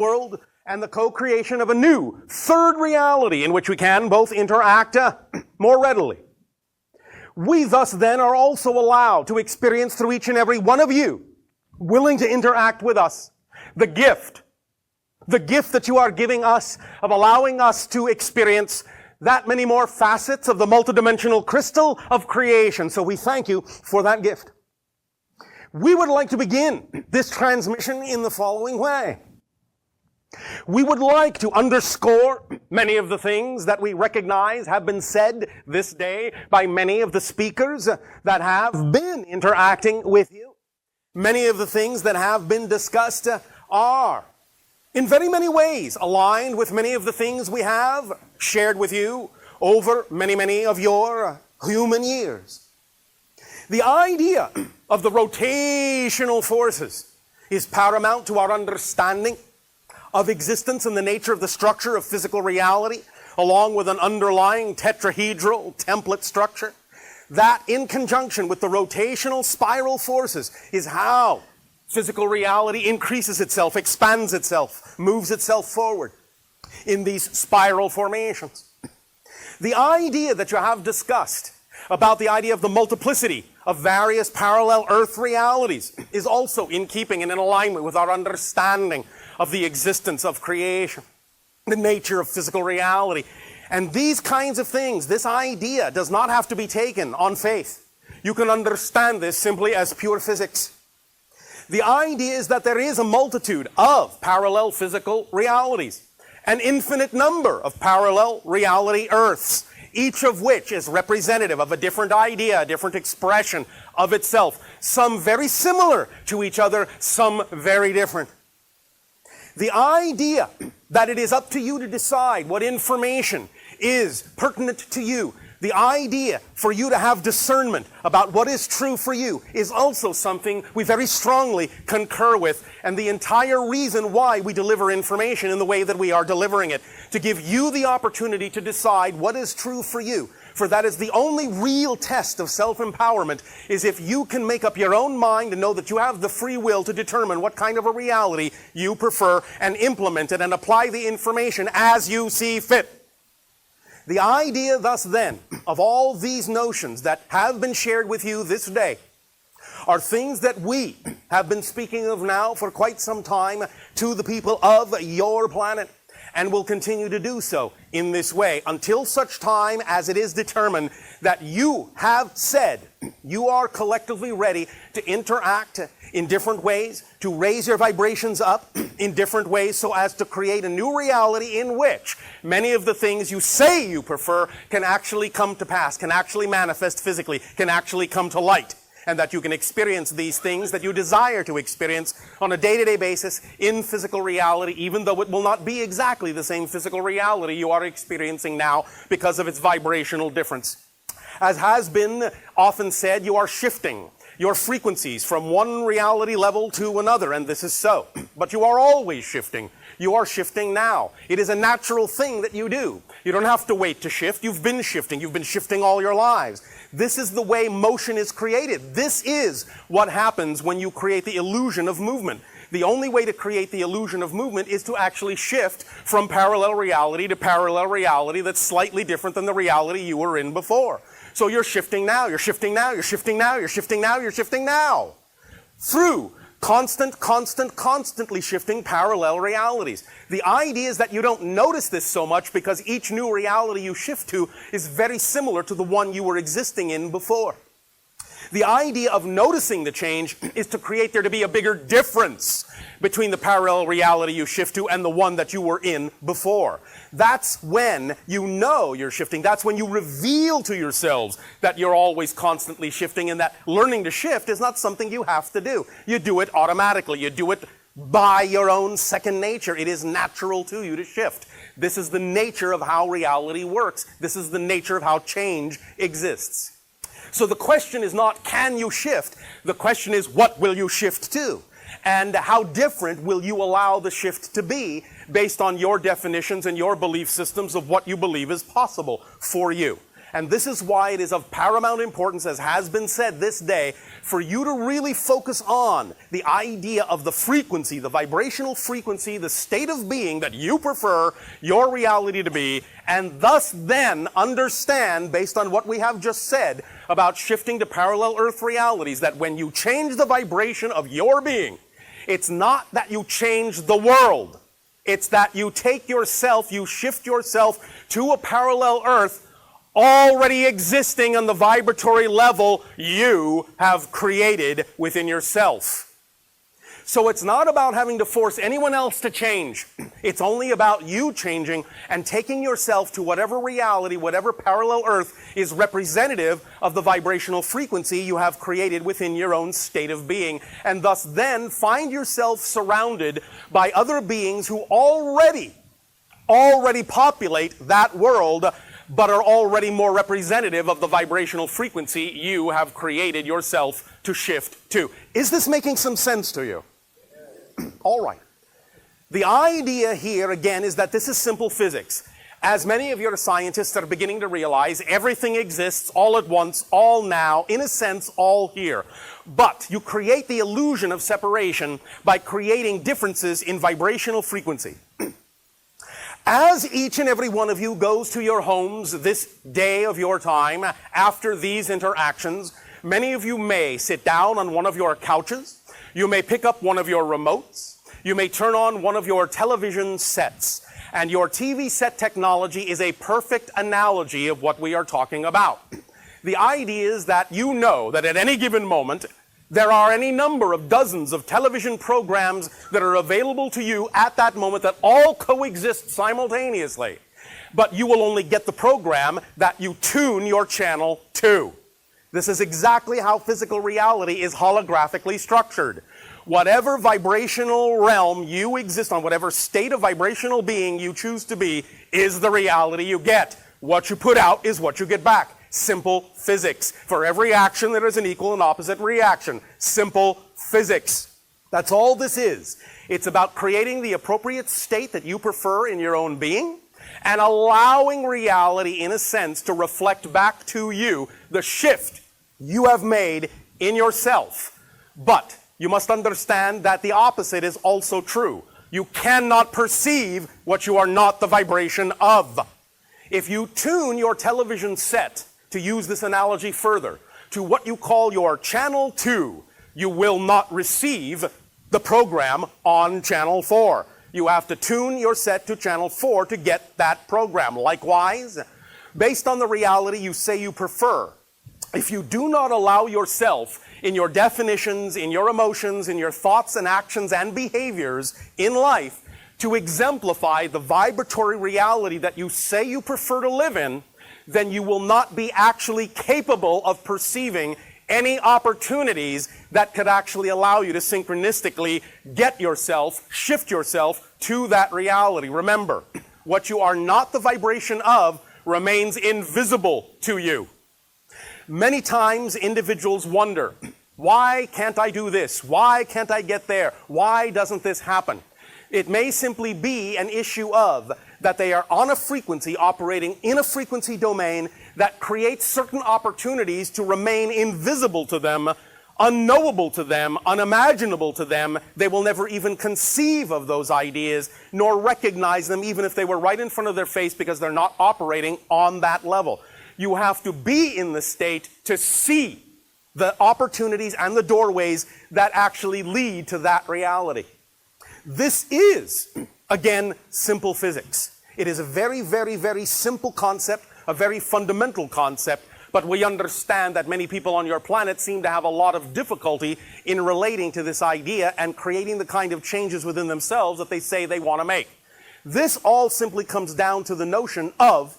world and the co-creation of a new third reality in which we can both interact more readily. We thus then are also allowed to experience through each and every one of you, willing to interact with us, the gift that you are giving us of allowing us to experience that many more facets of the multidimensional crystal of creation. So we thank you for that gift. We would like to begin this transmission in the following way. We would like to underscore many of the things that we recognize have been said this day by many of the speakers that have been interacting with you. Many of the things that have been discussed are, in very many ways, aligned with many of the things we have shared with you over many of your human years. The idea of the rotational forces is paramount to our understanding of existence and the nature of the structure of physical reality, along with an underlying tetrahedral template structure. That, in conjunction with the rotational spiral forces, is how physical reality increases itself, expands itself, moves itself forward in these spiral formations. The idea that you have discussed about the idea of the multiplicity of various parallel Earth realities is also in keeping and in alignment with our understanding of the existence of creation, the nature of physical reality. And these kinds of things, this idea does not have to be taken on faith. You can understand this simply as pure physics. The idea is that there is a multitude of parallel physical realities, an infinite number of parallel reality Earths, each of which is representative of a different idea, a different expression of itself, some very similar to each other, some very different. The idea that it is up to you to decide what information is pertinent to you, the idea for you to have discernment about what is true for you, is also something we very strongly concur with, and the entire reason why we deliver information in the way that we are delivering it, to give you the opportunity to decide what is true for you. For that is the only real test of self-empowerment, is if you can make up your own mind and know that you have the free will to determine what kind of a reality you prefer and implement it and apply the information as you see fit. The idea thus then of all these notions that have been shared with you this day are things that we have been speaking of now for quite some time to the people of your planet, and will continue to do so in this way until such time as it is determined that you have said you are collectively ready to interact in different ways, to raise your vibrations up in different ways so as to create a new reality in which many of the things you say you prefer can actually come to pass, can actually manifest physically, can actually come to light. And that you can experience these things that you desire to experience on a day-to-day basis in physical reality, even though it will not be exactly the same physical reality you are experiencing now because of its vibrational difference. As has been often said, you are shifting your frequencies from one reality level to another, and this is so. But you are always shifting. You are shifting now. It is a natural thing that you do. You don't have to wait to shift. You've been shifting. You've been shifting all your lives. This is the way motion is created. This is what happens when you create the illusion of movement. The only way to create the illusion of movement is to actually shift from parallel reality to parallel reality that's slightly different than the reality you were in before. So you're shifting now, you're shifting now, you're shifting now, you're shifting now, you're shifting now. Through constantly shifting parallel realities. The idea is that you don't notice this so much because each new reality you shift to is very similar to the one you were existing in before. The idea of noticing the change is to create there to be a bigger difference between the parallel reality you shift to and the one that you were in before. That's when you know you're shifting. That's when you reveal to yourselves that you're always constantly shifting, and that learning to shift is not something you have to do. You do it automatically. You do it by your own second nature. It is natural to you to shift. This is the nature of how reality works. This is the nature of how change exists. So the question is not, can you shift? The question is, what will you shift to? And how different will you allow the shift to be based on your definitions and your belief systems of what you believe is possible for you? And this is why it is of paramount importance, as has been said this day, for you to really focus on the idea of the frequency, the vibrational frequency, the state of being that you prefer your reality to be, and thus then understand, based on what we have just said about shifting to parallel Earth realities, that when you change the vibration of your being, it's not that you change the world. It's that you take yourself, you shift yourself to a parallel Earth already existing on the vibratory level you have created within yourself. So it's not about having to force anyone else to change. It's only about you changing and taking yourself to whatever reality, whatever parallel Earth is representative of the vibrational frequency you have created within your own state of being. And thus then find yourself surrounded by other beings who already populate that world, but are already more representative of the vibrational frequency you have created yourself to shift to. Is this making some sense to you? All right. The idea here, again, is that this is simple physics. As many of your scientists are beginning to realize, everything exists all at once, all now, in a sense, all here. But you create the illusion of separation by creating differences in vibrational frequency. As each and every one of you goes to your homes this day of your time, after these interactions, many of you may sit down on one of your couches. You may pick up one of your remotes. You may turn on one of your television sets. And your TV set technology is a perfect analogy of what we are talking about. The idea is that you know that at any given moment, there are any number of dozens of television programs that are available to you at that moment that all coexist simultaneously. But you will only get the program that you tune your channel to. This is exactly how physical reality is holographically structured. Whatever vibrational realm you exist on, whatever state of vibrational being you choose to be, is the reality you get. What you put out is what you get back. Simple physics. For every action, there is an equal and opposite reaction. Simple physics. That's all this is. It's about creating the appropriate state that you prefer in your own being, and allowing reality, in a sense, to reflect back to you the shift you have made in yourself. But you must understand that the opposite is also true. You cannot perceive what you are not the vibration of. If you tune your television set, to use this analogy further, to what you call your channel 2, you will not receive the program on channel 4. You have to tune your set to channel 4 to get that program. Likewise, based on the reality you say you prefer, if you do not allow yourself in your definitions, in your emotions, in your thoughts and actions and behaviors in life to exemplify the vibratory reality that you say you prefer to live in, then you will not be actually capable of perceiving any opportunities that could actually allow you to synchronistically get yourself, shift yourself to that reality. Remember, what you are not the vibration of remains invisible to you. Many times individuals wonder, why can't I do this? Why can't I get there? Why doesn't this happen? It may simply be an issue of that they are on a frequency, operating in a frequency domain that creates certain opportunities to remain invisible to them, unknowable to them, unimaginable to them. They will never even conceive of those ideas, nor recognize them even if they were right in front of their face, because they're not operating on that level. You have to be in the state to see the opportunities and the doorways that actually lead to that reality. This is, again, simple physics. It is a very, very, very simple concept, a very fundamental concept, but we understand that many people on your planet seem to have a lot of difficulty in relating to this idea and creating the kind of changes within themselves that they say they want to make. This all simply comes down to the notion of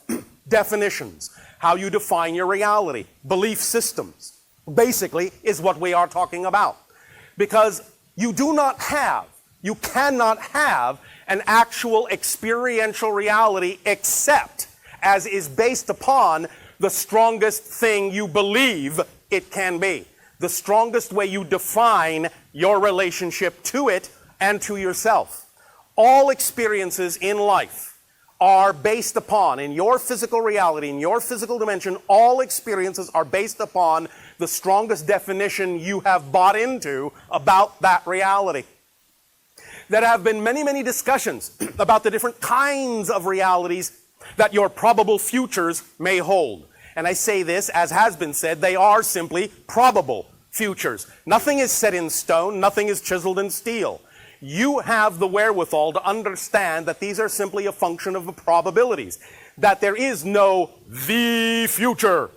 definitions. How you define your reality. Belief systems, basically, is what we are talking about. Because you cannot have an actual experiential reality except as is based upon the strongest thing you believe it can be. The strongest way you define your relationship to it and to yourself. All experiences in life are based upon, in your physical reality, in your physical dimension, all experiences are based upon the strongest definition you have bought into about that reality. There have been many, many discussions about the different kinds of realities that your probable futures may hold. And I say this, as has been said, they are simply probable futures. Nothing is set in stone, nothing is chiseled in steel. You have the wherewithal to understand that these are simply a function of the probabilities, that there is no the future.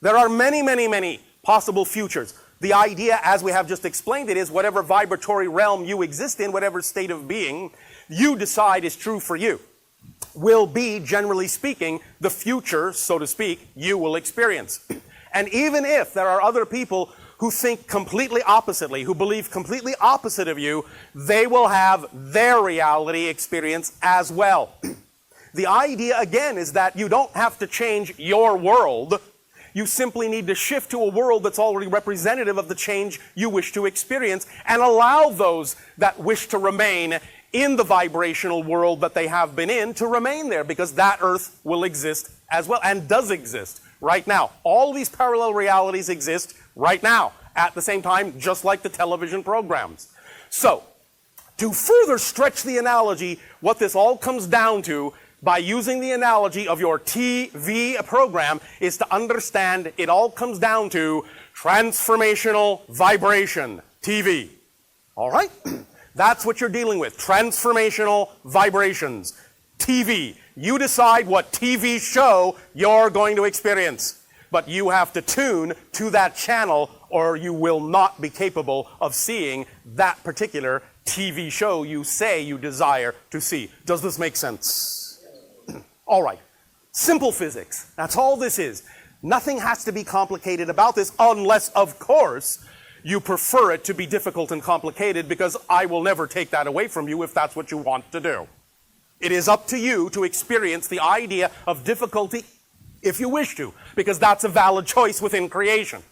There are many, many, many possible futures. The idea, as we have just explained it, is whatever vibratory realm you exist in, whatever state of being you decide is true for you, will be, generally speaking, the future, so to speak, you will experience. And even if there are other people who think completely oppositely, who believe completely opposite of you, they will have their reality experience as well. The idea, again, is that you don't have to change your world. You simply need to shift to a world that's already representative of the change you wish to experience, and allow those that wish to remain in the vibrational world that they have been in to remain there, because that earth will exist as well, and does exist right now. All these parallel realities exist right now, at the same time, just like the television programs. So, to further stretch the analogy, what this all comes down to, by using the analogy of your TV program, is to understand it all comes down to transformational vibration, TV. All right? That's what you're dealing with, transformational vibrations, TV. You decide what TV show you're going to experience. But you have to tune to that channel, or you will not be capable of seeing that particular TV show you say you desire to see. Does this make sense? All right. Simple physics. That's all this is. Nothing has to be complicated about this, unless, of course, you prefer it to be difficult and complicated, because I will never take that away from you if that's what you want to do. It is up to you to experience the idea of difficulty if you wish to, because that's a valid choice within creation.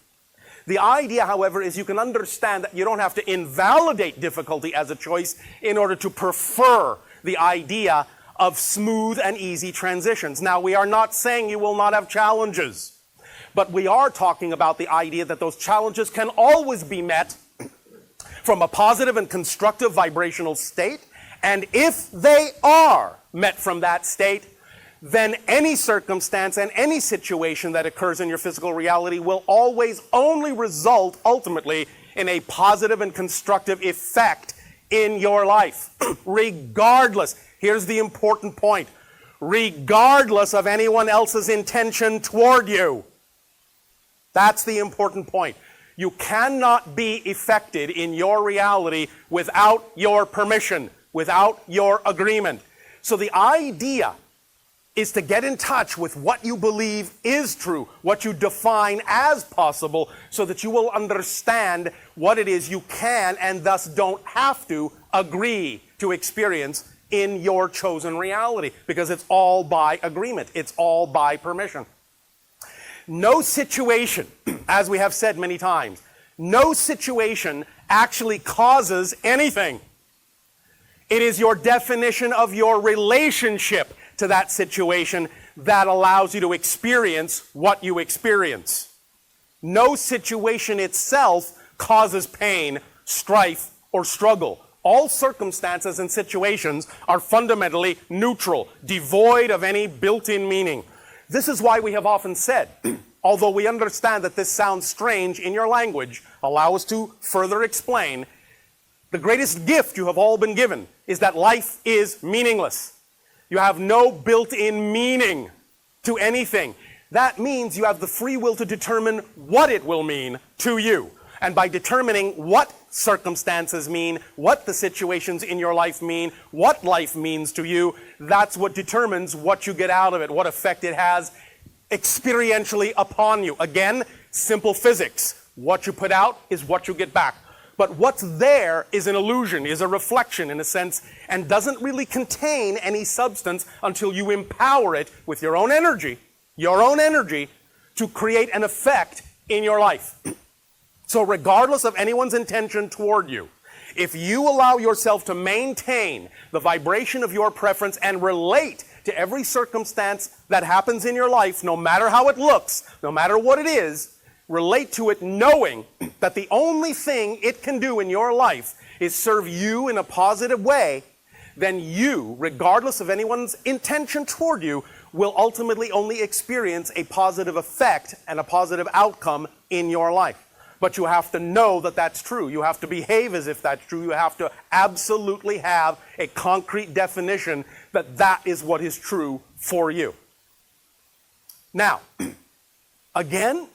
The idea, however, is you can understand that you don't have to invalidate difficulty as a choice in order to prefer the idea of smooth and easy transitions. Now, we are not saying you will not have challenges, but we are talking about the idea that those challenges can always be met from a positive and constructive vibrational state, and if they are met from that state, then any circumstance and any situation that occurs in your physical reality will always only result ultimately in a positive and constructive effect in your life. Regardless, here's the important point, regardless of anyone else's intention toward you. That's the important point. You cannot be affected in your reality without your permission, without your agreement. So the idea is to get in touch with what you believe is true, what you define as possible, so that you will understand what it is you can and thus don't have to agree to experience in your chosen reality, because it's all by agreement, it's all by permission. No situation, as we have said many times, no situation actually causes anything. It is your definition of your relationship to that situation that allows you to experience what you experience. No situation itself causes pain, strife, or struggle. All circumstances and situations are fundamentally neutral, devoid of any built-in meaning. This is why we have often said, although we understand that this sounds strange in your language, allow us to further explain, the greatest gift you have all been given is that life is meaningless. You have no built-in meaning to anything. That means you have the free will to determine what it will mean to you. And by determining what circumstances mean, what the situations in your life mean, what life means to you, that's what determines what you get out of it, what effect it has experientially upon you. Again, simple physics. What you put out is what you get back. But what's there is an illusion, is a reflection in a sense, and doesn't really contain any substance until you empower it with your own energy to create an effect in your life. So regardless of anyone's intention toward you, if you allow yourself to maintain the vibration of your preference and relate to every circumstance that happens in your life, no matter how it looks, no matter what it is, relate to it knowing that the only thing it can do in your life is serve you in a positive way, then you, regardless of anyone's intention toward you, will ultimately only experience a positive effect and a positive outcome in your life. But you have to know that that's true. You have to behave as if that's true. You have to absolutely have a concrete definition that that is what is true for you. Now, again,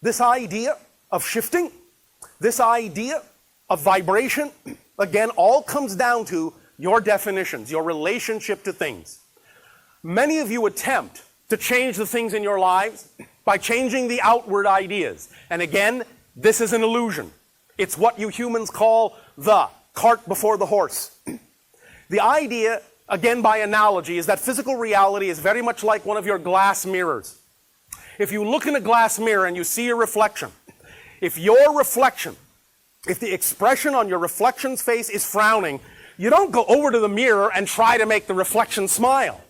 this idea of shifting, this idea of vibration, again, all comes down to your definitions, your relationship to things. Many of you attempt to change the things in your lives by changing the outward ideas. And again, this is an illusion. It's what you humans call the cart before the horse. The idea, again by analogy, is that physical reality is very much like one of your glass mirrors. If you look in a glass mirror and you see a reflection, if your reflection, if the expression on your reflection's face is frowning, you don't go over to the mirror and try to make the reflection smile.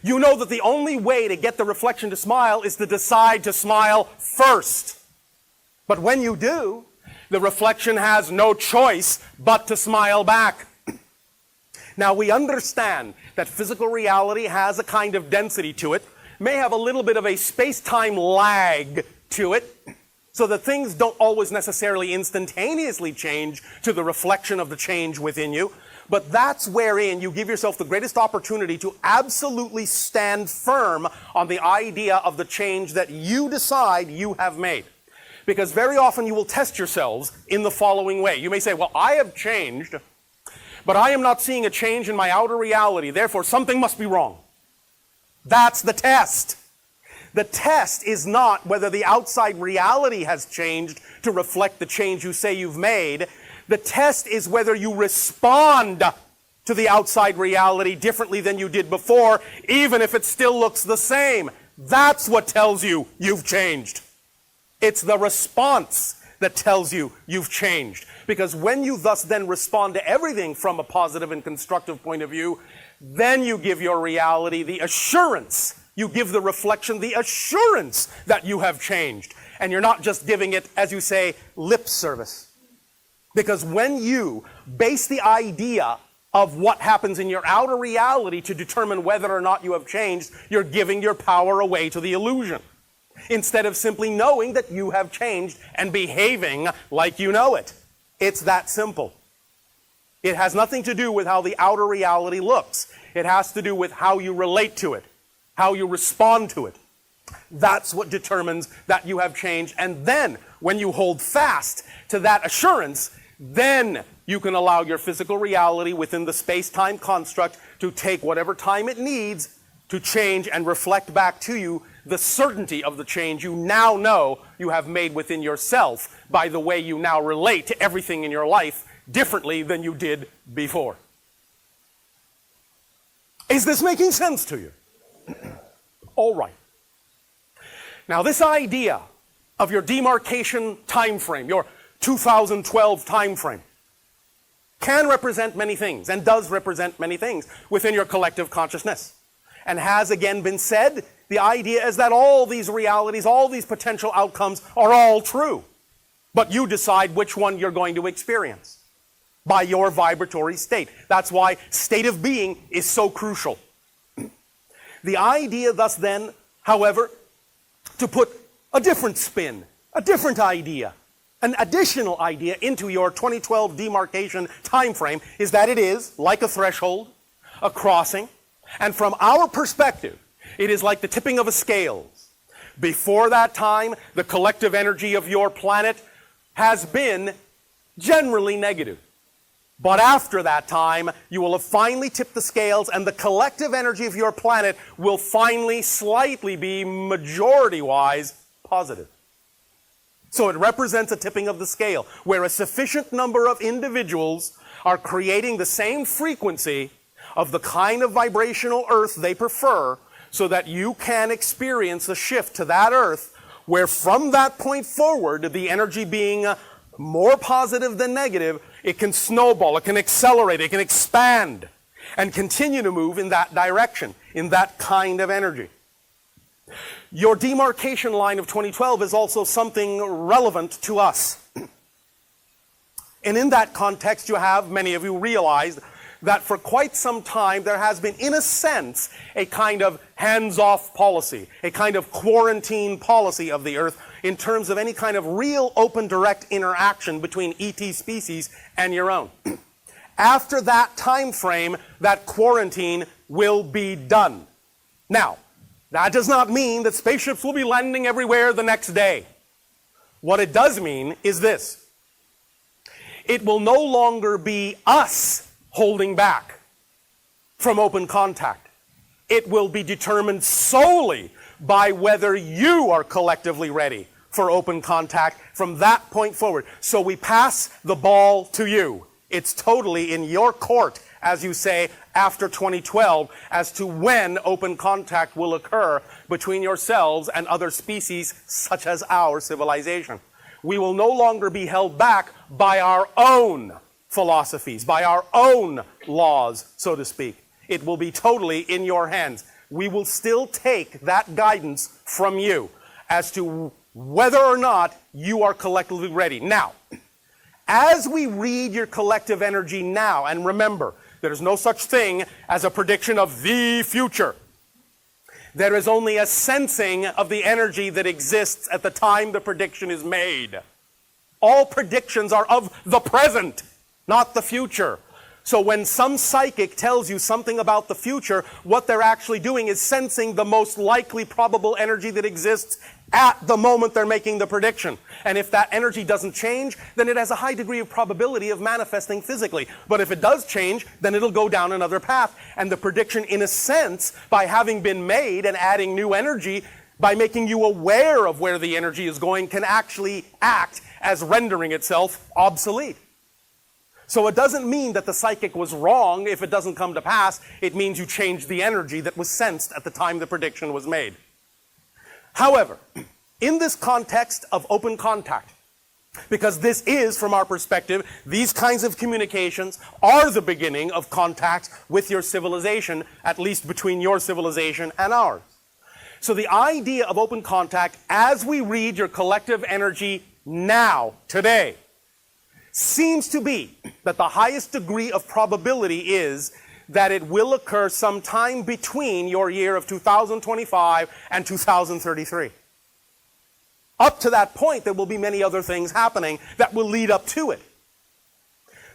You know that the only way to get the reflection to smile is to decide to smile first. But when you do, the reflection has no choice but to smile back. Now we understand that physical reality has a kind of density to it, may have a little bit of a space-time lag to it, so that things don't always necessarily instantaneously change to the reflection of the change within you. But that's wherein you give yourself the greatest opportunity to absolutely stand firm on the idea of the change that you decide you have made. Because very often you will test yourselves in the following way. You may say, well, I have changed, but I am not seeing a change in my outer reality, therefore something must be wrong. That's the test. The test is not whether the outside reality has changed to reflect the change you say you've made. The test is whether you respond to the outside reality differently than you did before, even if it still looks the same. That's what tells you you've changed. It's the response that tells you you've changed. Because when you thus then respond to everything from a positive and constructive point of view, then you give your reality the assurance. You give the reflection the assurance that you have changed. And you're not just giving it, as you say, lip service. Because when you base the idea of what happens in your outer reality to determine whether or not you have changed, you're giving your power away to the illusion. Instead of simply knowing that you have changed and behaving like you know it. It's that simple. It has nothing to do with how the outer reality looks. It has to do with how you relate to it, how you respond to it. That's what determines that you have changed. And then, when you hold fast to that assurance, then you can allow your physical reality within the space-time construct to take whatever time it needs to change and reflect back to you the certainty of the change you now know you have made within yourself by the way you now relate to everything in your life differently than you did before. Is this making sense to you? All right. Now this idea of your demarcation time frame, your 2012 time frame, can represent many things and does represent many things within your collective consciousness. And has again been said, the idea is that all these realities, all these potential outcomes are all true. But you decide which one you're going to experience by your vibratory state. That's why state of being is so crucial. The idea thus then, however, to put a different spin, a different idea, an additional idea into your 2012 demarcation time frame is that it is like a threshold, a crossing, and from our perspective, it is like the tipping of a scales. Before that time, the collective energy of your planet has been generally negative. But after that time, you will have finally tipped the scales and the collective energy of your planet will finally slightly be majority-wise positive. So it represents a tipping of the scale, where a sufficient number of individuals are creating the same frequency of the kind of vibrational earth they prefer, so that you can experience a shift to that earth, where from that point forward, the energy being more positive than negative, it can snowball, it can accelerate, it can expand. and continue to move in that direction, in that kind of energy. Your demarcation line of 2012 is also something relevant to us. And in that context, you have, many of you realized, that for quite some time there has been, in a sense, a kind of hands-off policy, a kind of quarantine policy of the Earth in terms of any kind of real open direct interaction between ET species and your own. After that time frame, that quarantine will be done. Now, that does not mean that spaceships will be landing everywhere the next day. What it does mean is this. It will no longer be us holding back from open contact. It will be determined solely by whether you are collectively ready for open contact from that point forward. So we pass the ball to you. It's totally in your court, as you say, after 2012, as to when open contact will occur between yourselves and other species such as our civilization. We will no longer be held back by our own philosophies, by our own laws, so to speak. It will be totally in your hands. We will still take that guidance from you as to whether or not you are collectively ready. Now, as we read your collective energy now, and remember, there is no such thing as a prediction of the future. There is only a sensing of the energy that exists at the time the prediction is made. All predictions are of the present, not the future. So when some psychic tells you something about the future, what they're actually doing is sensing the most likely probable energy that exists at the moment they're making the prediction. And if that energy doesn't change, then it has a high degree of probability of manifesting physically. But if it does change, then it'll go down another path. And the prediction, in a sense, by having been made and adding new energy, by making you aware of where the energy is going, can actually act as rendering itself obsolete. So it doesn't mean that the psychic was wrong if it doesn't come to pass. It means you changed the energy that was sensed at the time the prediction was made. However, in this context of open contact, because this is, from our perspective, these kinds of communications are the beginning of contact with your civilization, at least between your civilization and ours. So the idea of open contact, as we read your collective energy now, today, seems to be that the highest degree of probability is that it will occur sometime between your year of 2025 and 2033. Up to that point, there will be many other things happening that will lead up to it.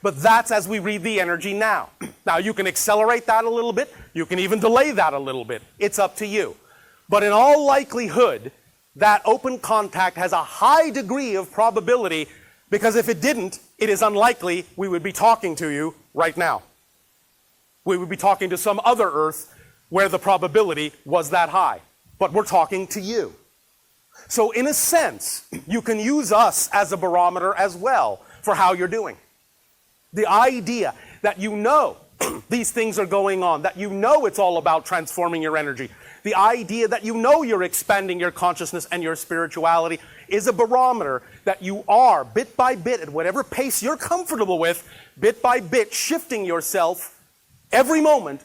But that's as we read the energy now. Now, you can accelerate that a little bit. You can even delay that a little bit. It's up to you. But in all likelihood, that open contact has a high degree of probability, because if it didn't, it is unlikely we would be talking to you right now. We would be talking to some other Earth where the probability was that high. But we're talking to you. So in a sense, you can use us as a barometer as well for how you're doing. The idea that you know these things are going on, that you know it's all about transforming your energy, the idea that you know you're expanding your consciousness and your spirituality is a barometer that you are, bit by bit, at whatever pace you're comfortable with, bit by bit, shifting yourself every moment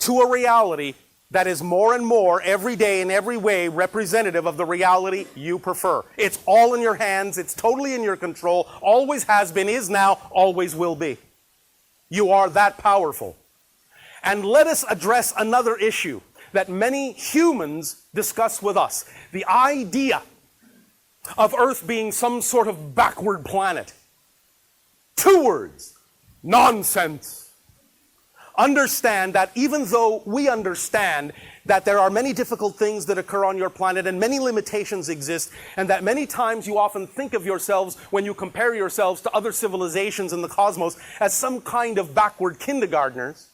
to a reality that is more and more, every day, in every way, representative of the reality you prefer. It's all in your hands. It's totally in your control. Always has been, is now, always will be. You are that powerful. And let us address another issue that many humans discuss with us. The idea of Earth being some sort of backward planet. 2 words: nonsense. Understand that even though we understand that there are many difficult things that occur on your planet and many limitations exist, and that many times you often think of yourselves, when you compare yourselves to other civilizations in the cosmos, as some kind of backward kindergartners,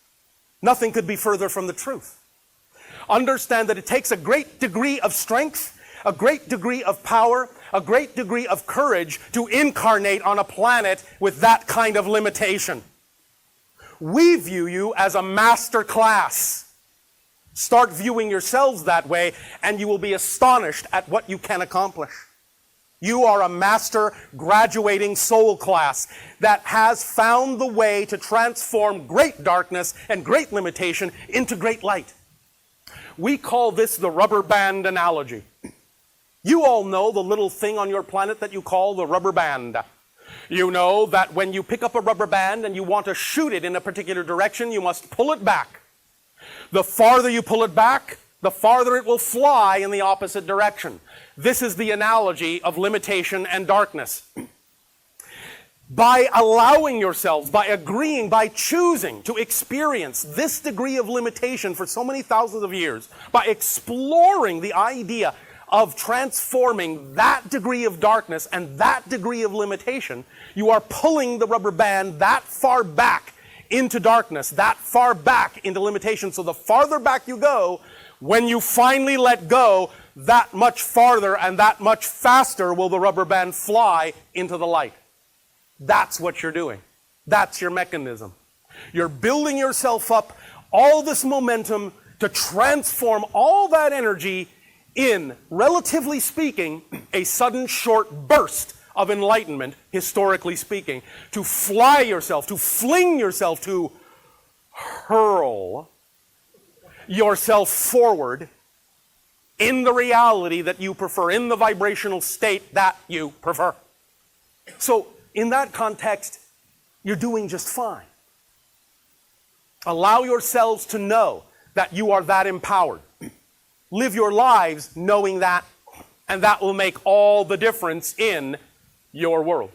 nothing could be further from the truth. Understand that it takes a great degree of strength, a great degree of power, a great degree of courage to incarnate on a planet with that kind of limitation. We view you as a master class. Start viewing yourselves that way, and you will be astonished at what you can accomplish. You are a master graduating soul class that has found the way to transform great darkness and great limitation into great light. We call this the rubber band analogy. You all know the little thing on your planet that you call the rubber band. You know that when you pick up a rubber band and you want to shoot it in a particular direction, you must pull it back. The farther you pull it back, the farther it will fly in the opposite direction. This is the analogy of limitation and darkness. By allowing yourselves, by agreeing, by choosing to experience this degree of limitation for so many thousands of years, by exploring the idea of transforming that degree of darkness and that degree of limitation, you are pulling the rubber band that far back into darkness, that far back into limitation. So the farther back you go, when you finally let go, that much farther and that much faster will the rubber band fly into the light. That's what you're doing. That's your mechanism. You're building yourself up, all this momentum to transform all that energy in, relatively speaking, a sudden short burst of enlightenment, historically speaking, to fly yourself, to fling yourself, to hurl yourself forward in the reality that you prefer, in the vibrational state that you prefer. So, in that context, you're doing just fine. Allow yourselves to know that you are that empowered. Live your lives knowing that, and that will make all the difference in your world.